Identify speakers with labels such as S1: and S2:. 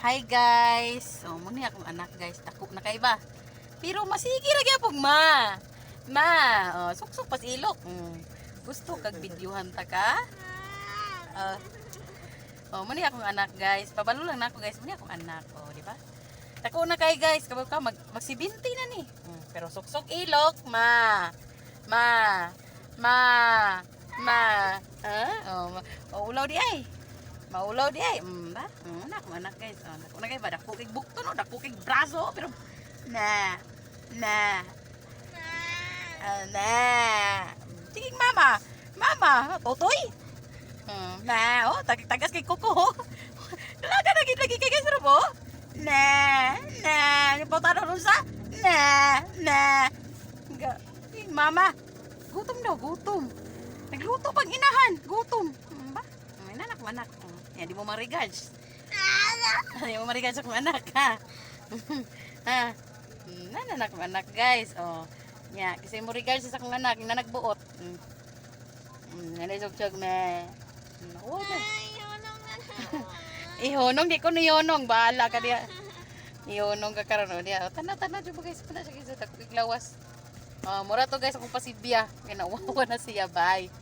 S1: Hi guys. So muni akong anak guys, dako na kay ba. Pero masigi ra gyapon ma. Ma, suksok pas ilok. Gusto kag videohan ta ka? Muni akong anak guys. Pabalo lang na ako guys, muni akong anak, di ba? Dako na kay guys, kabag ka magsibinti na ni. Pero suksok ilok, ma. Ma. Ma. Ma. Ulaw di ay. Maulaw di ay. Ba? Anak guys. Dako na kay ba dako kay bukto no, dako kay braso pero na. Tingin mama. Mama, totoy. Tagas kay kuko. Dalaga na gid lagi kay guys po. Putado ron sa. Mama. Gutom daw, gutom. Nagluto pang inahan, gutom. Ba? Anak mo anak. Di mo ma-regards. Di mo ma-regards akong anak, ha? Anak mo anak, guys. Kasi mo regards sa akong anak, na nagbuot. Nanisog-sog, me. Ihonong, di ko niyonong. Bahala ka diya. Ihonong ka karoon. Tana-tana, dyan mo guys. Pala siya guys. Ako iglawas. Mura to guys, akong pasibya. Kinawawa na siya. Bye.